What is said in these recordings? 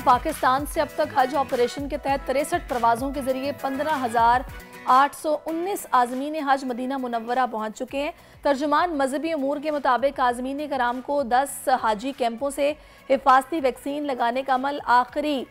पाकिस्तान से अब तक हज ऑपरेशन के तहत 63 प्रवाजों के जरिए 15,819 आज़मीन हज मदीना मुनव्वरा पहुंच चुके हैं। तर्जुमान मजहबी अमूर के मुताबिक आज़मीन कराम को 10 हाजी कैंपों से हिफाजती वैक्सीन लगाने का अमल आखिरी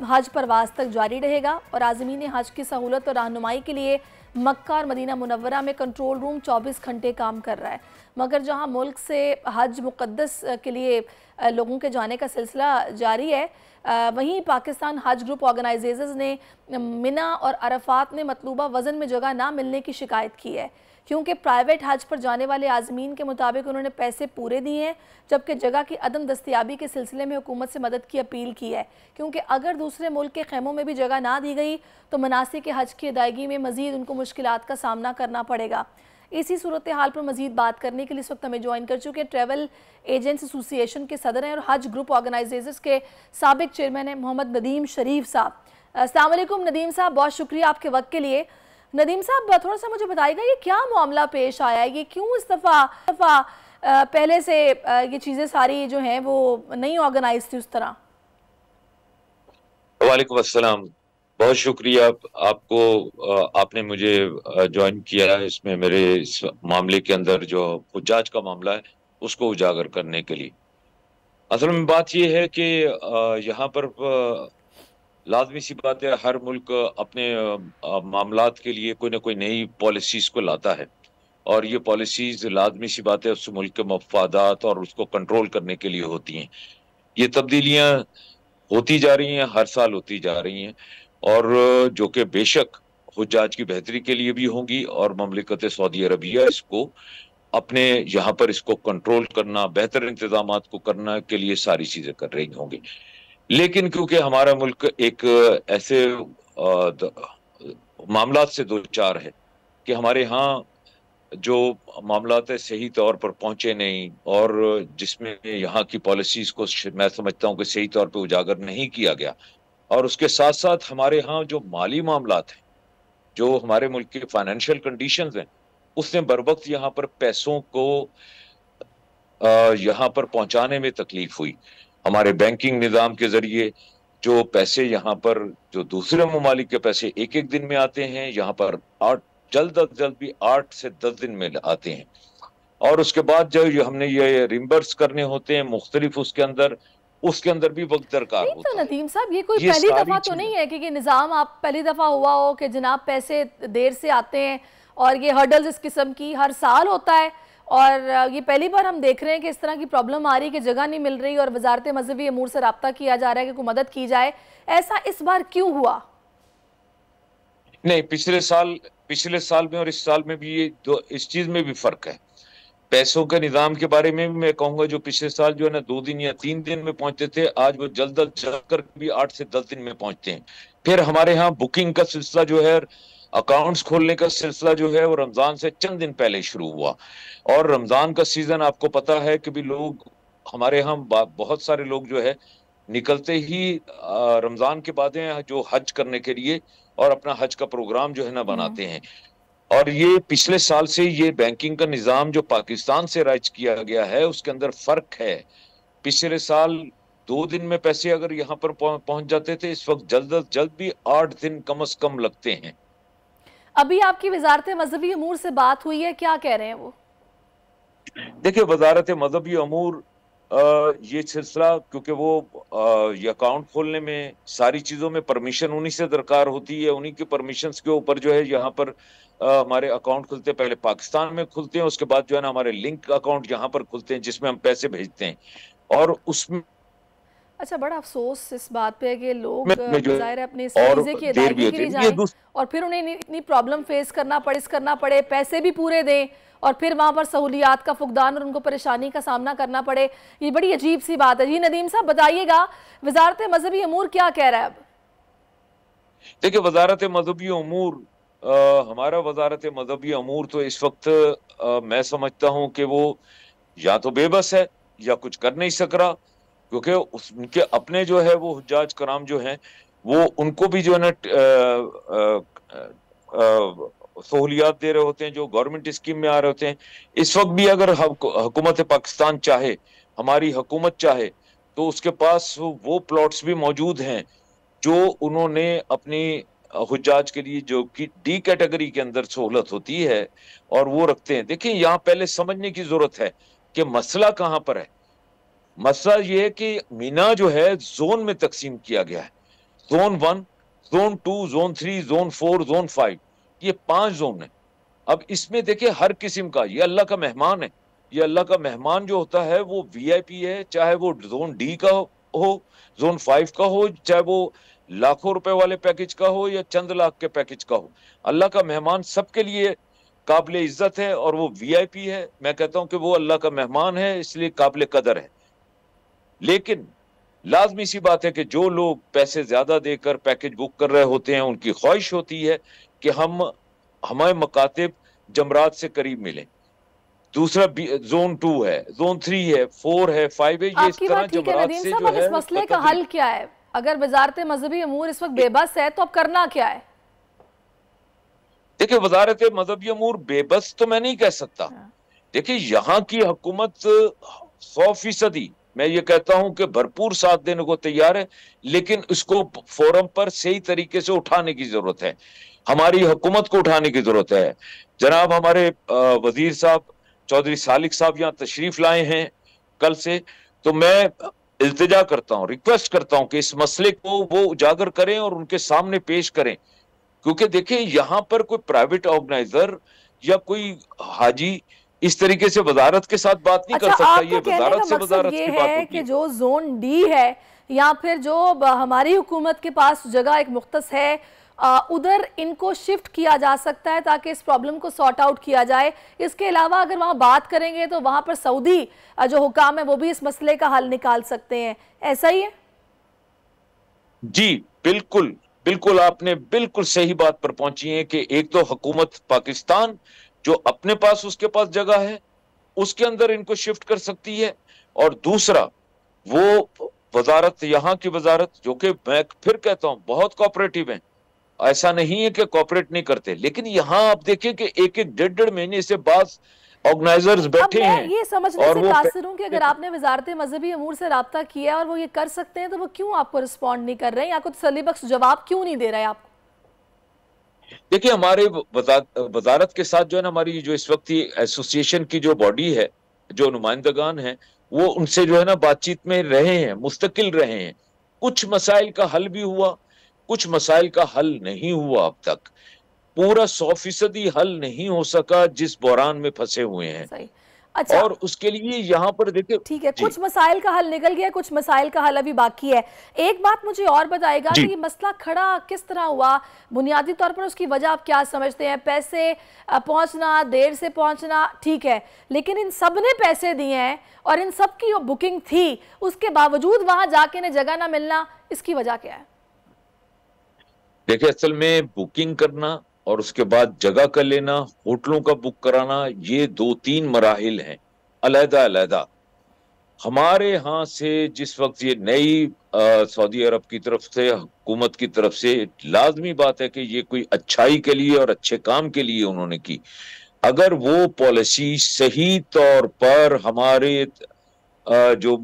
हज परवाज तक जारी रहेगा और आज़मीन हज की सहूलत और रहनुमाई के लिए मक्का और मदीना मुनव्वरा में कंट्रोल रूम 24 घंटे काम कर रहा है। मगर जहां मुल्क से हज मुक़द्दस के लिए लोगों के जाने का सिलसिला जारी है, वहीं पाकिस्तान हज ग्रुप ऑर्गेनाइजेशंस ने मिना और अरफात में मतलूबा वज़न में जगह ना मिलने की शिकायत की है, क्योंकि प्राइवेट हज पर जाने वाले आज़मीन के मुताबिक उन्होंने पैसे पूरे दिए हैं, जबकि जगह की अदम दस्तियाबी के सिलसिले में हुकूमत से मदद की अपील की है, क्योंकि अगर दूसरे मुल्क के खैमों में भी जगह ना दी गई तो मनासिक के हज की अदायगी में मज़ीद उनको मुश्किलात का सामना करना पड़ेगा। इसी सूरत हाल पर मज़ीद बात करने के लिए इस वक्त हमें ज्वाइन कर चुके हैं ट्रैवल एजेंट्स एसोसिएशन के सदर हैं और हज ग्रुप ऑर्गेनाइजेशंस के साबिक चेयरमैन हैं मोहम्मद नदीम शरीफ साहब। अस्सलाम वालेकुम नदीम साहब, बहुत शुक्रिया आपके वक्त के लिए। नदीम साहब, थोड़ा सा मुझे बताइएगा ये क्या मामला पेश आया है, ये क्यों इस दफ़ा पहले से ये चीज़ें सारी जो हैं वो नहीं ऑर्गेनाइज थी उस तरह? वालेकुम अस्सलाम, बहुत शुक्रिया आपको, आपने मुझे ज्वाइन किया है इसमें, मेरे इस मामले के अंदर जो हुज्जाज का मामला है उसको उजागर करने के लिए। असल में बात यह है कि यहाँ पर लाजमी सी बात है, हर मुल्क अपने मामलात के लिए कोई ना कोई नई पॉलिसीज को लाता है और ये पॉलिसीज लाजमी सी बात है उस मुल्क के मफादात और उसको कंट्रोल करने के लिए होती हैं। ये तब्दीलियां होती जा रही हैं, हर साल होती जा रही हैं और जो कि बेशक हुज्जाज की बेहतरी के लिए भी होंगी और ममलिकत सऊदी अरबिया इसको अपने यहाँ पर इसको कंट्रोल करना, बेहतर इंतजामात को करना के लिए सारी चीजें कर रही होंगी। लेकिन क्योंकि हमारा मुल्क एक ऐसे मामलात से दो चार है कि हमारे यहाँ जो मामलात है सही तौर पर पहुंचे नहीं और जिसमें यहाँ की पॉलिसीज को मैं समझता हूँ कि सही तौर पर उजागर नहीं किया गया, और उसके साथ साथ हमारे यहाँ जो माली मामलात हैं, जो हमारे मुल्क की फाइनेंशियल कंडीशंस हैं, उसने बर वक्त यहाँ पर पैसों को यहाँ पर पहुंचाने में तकलीफ हुई। हमारे बैंकिंग निज़ाम के जरिए जो पैसे यहाँ पर, जो दूसरे ममालिक के पैसे एक एक दिन में आते हैं, यहाँ पर जल्द अज जल्द भी 8 से 10 दिन में आते हैं और उसके बाद जो हमने ये रिम्बर्स करने होते हैं मुख्तलिफ उसके अंदर भी वक्त दरकार होता है। तो नदीम साहब, ये कोई पहली दफा तो नहीं है कि ये निज़ाम आप पहली दफा हुआ हो कि जनाब पैसे देर से आते हैं और ये हर्डल्स इस किस्म की हर साल होता है और ये पहली बार हम देख रहे हैं कि इस तरह की प्रॉब्लम आ रही है कि जगह नहीं मिल रही और वजारत मजहबी अमूर से रब्ता किया जा रहा है कि कोई मदद की जाए। ऐसा इस बार क्यों हुआ? नहीं, पिछले साल में और इस साल में भी ये दो, इस चीज में भी फर्क है। पैसों के निजाम के बारे में भी मैं कहूंगा, जो पिछले साल जो है ना 2 दिन या 3 दिन में पहुंचते थे, आज वो जल्द कर भी 8 से 10 दिन में पहुंचते हैं। फिर हमारे यहाँ बुकिंग का सिलसिला जो है, अकाउंट्स खोलने का सिलसिला जो है, वो रमजान से चंद दिन पहले शुरू हुआ और रमजान का सीजन आपको पता है कि भी लोग हमारे यहाँ बहुत सारे लोग जो है निकलते ही रमजान के बाद जो हज करने के लिए और अपना हज का प्रोग्राम जो है ना बनाते हैं। और ये पिछले साल से ये बैंकिंग का निजाम जो पाकिस्तान से राइज किया गया है उसके अंदर फर्क है। पिछले साल 2 दिन में पैसे अगर यहाँ पर पहुंच जाते थे, इस वक्त जल्द भी 8 दिन कम से कम लगते हैं। अभी आपकी वजारत मजहबी अमूर से बात हुई है, क्या कह रहे हैं वो? देखिए, वजारत मजहबी अमूर ये सिलसिला, क्योंकि वो ये अकाउंट खोलने में सारी चीजों में परमिशन उन्हीं से दरकार होती है, उन्हीं के परमिशन के ऊपर जो है यहाँ पर हमारे अकाउंट खुलते हैं। पहले पाकिस्तान में खुलते हैं, उसके बाद जो है ना हमारे लिंक अकाउंट यहाँ पर खुलते हैं जिसमें हम पैसे भेजते हैं और उसमें अच्छा, बड़ा अफसोस इस बात पे है कि लोग ज़ाहिर है अपने इस वीज़े की अदायगी के लिए जाएं और फिर उन्हें इतनी प्रॉब्लम फेस करना पड़े, पैसे भी पूरे दें और फिर वहाँ पर सहूलियात का फुकदान और उनको परेशानी का सामना करना पड़े। ये बड़ी अजीब सी बात है। जी नदीम साहब, बताइएगा वजारत मजहबी अमूर क्या कह रहा है अब? देखिए, वजारत मजहबी अमूर, हमारा वजारत मजहबी अमूर तो इस वक्त मैं समझता हूँ कि वो या तो बेबस है या कुछ कर नहीं सक रहा, क्योंकि उनके अपने जो है वो हुज्जाज कराम जो हैं वो उनको भी जो है ना सहूलियात दे रहे होते हैं जो गवर्नमेंट स्कीम में आ रहे होते हैं। इस वक्त भी अगर हुकूमत पाकिस्तान चाहे, हमारी हुकूमत चाहे, तो उसके पास वो प्लॉट्स भी मौजूद हैं जो उन्होंने अपनी हुज्जाज के लिए, जो कि डी कैटेगरी के अंदर सहूलत होती है, और वो रखते हैं। देखिए, यहाँ पहले समझने की जरूरत है कि मसला कहाँ पर है। मसला ये है कि मीना जो है जोन में तकसीम किया गया है। Zone 1, zone 2, zone 3, zone 4, zone 5, ये 5 जोन है। अब इसमें देखिए हर किस्म का, ये अल्लाह का मेहमान है। ये अल्लाह का मेहमान जो होता है वो वीआईपी है, चाहे वो जोन डी का हो, जोन 5 का हो, चाहे वो लाखों रुपए वाले पैकेज का हो या चंद लाख के पैकेज का हो। अल्लाह का मेहमान सबके लिए काबिल इज्जत है और वो वीआईपी है। मैं कहता हूं कि वो अल्लाह का मेहमान है, इसलिए काबिल कदर है। लेकिन लाजमी सी बात है कि जो लोग पैसे ज्यादा देकर पैकेज बुक कर रहे होते हैं, उनकी ख्वाहिश होती है कि हमारे मकातिब जमरात से करीब मिले। दूसरा जोन 2 है, जोन 3 है, 4 है, 5 है। ये इस तरह जमरात से जो है, इस मसले का हल क्या है? अगर वजारत मजहबी अमूर इस वक्त बेबस है तो अब करना क्या है? देखिए, वजारत मजहबी अमूर बेबस तो मैं नहीं कह सकता। देखिए, यहाँ की हुकूमत 100% मैं ये कहता हूं कि भरपूर साथ देने को तैयार है, लेकिन इसको फोरम पर सही तरीके से उठाने की जरूरत है। हमारी हुकूमत को उठाने की जरूरत है। जनाब हमारे वजीर साहब चौधरी सालिक साहब यहाँ तशरीफ लाए हैं कल से, तो मैं इल्तिजा करता हूँ, रिक्वेस्ट करता हूँ कि इस मसले को वो उजागर करें और उनके सामने पेश करें। क्योंकि देखिए, यहाँ पर कोई प्राइवेट ऑर्गेनाइजर या कोई हाजी इस तरीके से वजारत के साथ बात नहीं कर सकता। ये वजारत से वजारत की बात होती है कि जो जोन डी है या फिर जो हमारी हुकूमत के पास जगह एक मुख्तस है, उधर इनको शिफ्ट किया जा सकता है ताकि इस प्रॉब्लम को सॉर्ट आउट किया जाए। इसके अलावा अगर वहां बात करेंगे तो वहां पर सऊदी जो हुकाम है वो भी इस मसले का हल निकाल सकते हैं। ऐसा ही है? जी बिल्कुल बिल्कुल, आपने बिल्कुल सही बात पर पहुंची है कि एक तो हुकूमत पाकिस्तान जो अपने पास, उसके पास जगह है, उसके अंदर इनको शिफ्ट कर सकती है, और दूसरा वो वजारत, यहाँ की वजारत जो कि मैं फिर कहता हूं बहुत कोऑपरेटिव है। ऐसा नहीं है कि कोऑपरेट नहीं करते, लेकिन यहाँ आप देखिए कि एक 1.5 महीने से बाद ऑर्गेनाइजर्स बैठे हैं। ये समझने से कासिर हूं कि अगर आपने वजारत मजहबी अमूर से राब्ता किया और वो ये कर सकते हैं तो वो क्यों आपको रिस्पॉन्ड नहीं कर रहे हैं, आपको तसल्ली बख्श जवाब क्यों नहीं दे रहे हैं आपको? देखिए, हमारे वजारत के साथ जो है ना, हमारी जो इस वक्त एसोसिएशन की जो बॉडी है, जो नुमाइंदगान है, वो उनसे जो है ना बातचीत में रहे हैं, मुस्तकिल रहे हैं। कुछ मसाइल का हल भी हुआ, कुछ मसाइल का हल नहीं हुआ। अब तक पूरा 100% हल नहीं हो सका जिस बहरान में फंसे हुए हैं। सही। अच्छा, और उसके लिए यहाँ पर देखिए, ठीक है, कुछ मसाइल का हल निकल गया, कुछ मसाइल का हल अभी बाकी है। एक बात मुझे और बताएगा कि ये मसला खड़ा किस तरह हुआ, बुनियादी तौर पर उसकी वजह आप क्या समझते हैं? पैसे पहुंचना, देर से पहुंचना, ठीक है, लेकिन इन सब ने पैसे दिए हैं और इन सब की बुकिंग थी, उसके बावजूद वहां जाके ने जगह ना मिलना, इसकी वजह क्या है? देखिए, असल में बुकिंग करना और उसके बाद जगह कर लेना, होटलों का बुक कराना, ये 2-3 मराहिल हैं अलहदा अलहदा। हमारे यहाँ से जिस वक्त ये नई सऊदी अरब की तरफ से, हुकूमत की तरफ से, लाजमी बात है कि ये कोई अच्छाई के लिए और अच्छे काम के लिए उन्होंने की। अगर वो पॉलिसी सही तौर पर हमारे जो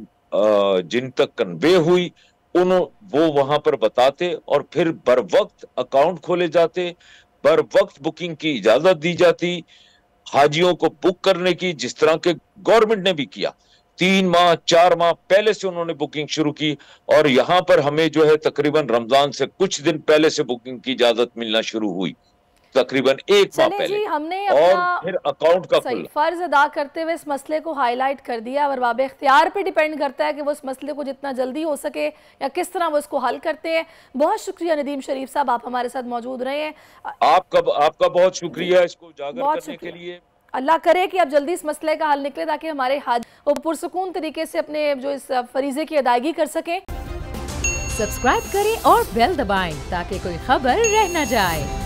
जिन तक कन्वे हुई, वो वहां पर बताते और फिर बर वक्त अकाउंट खोले जाते, बर वक्त बुकिंग की इजाजत दी जाती, हाजियों को बुक करने की, जिस तरह के गवर्नमेंट ने भी किया। 3 माह 4 माह पहले से उन्होंने बुकिंग शुरू की, और यहाँ पर हमें जो है तकरीबन रमजान से कुछ दिन पहले से बुकिंग की इजाजत मिलना शुरू हुई, तकरीबन 1 माह पहले। हमने और फिर अकाउंट का सही फर्ज अदा करते हुए इस मसले को हाईलाइट कर दिया, और बाब इख्तियार पे डिपेंड करता है कि वो इस मसले को जितना जल्दी हो सके या किस तरह वो इसको हल करते हैं। बहुत शुक्रिया नदीम शरीफ साहब, आप हमारे साथ मौजूद रहे हैं। आपका बहुत शुक्रिया इसको उजागर करने के लिए। अल्लाह करे कि अब जल्दी इस मसले का हल निकले ताकि हमारे हाज वो पुरसुकून तरीके से अपने जो इस फरीजे की अदायगी कर सकें। सब्सक्राइब करें और बेल दबाएं ताकि कोई खबर रह न जाए।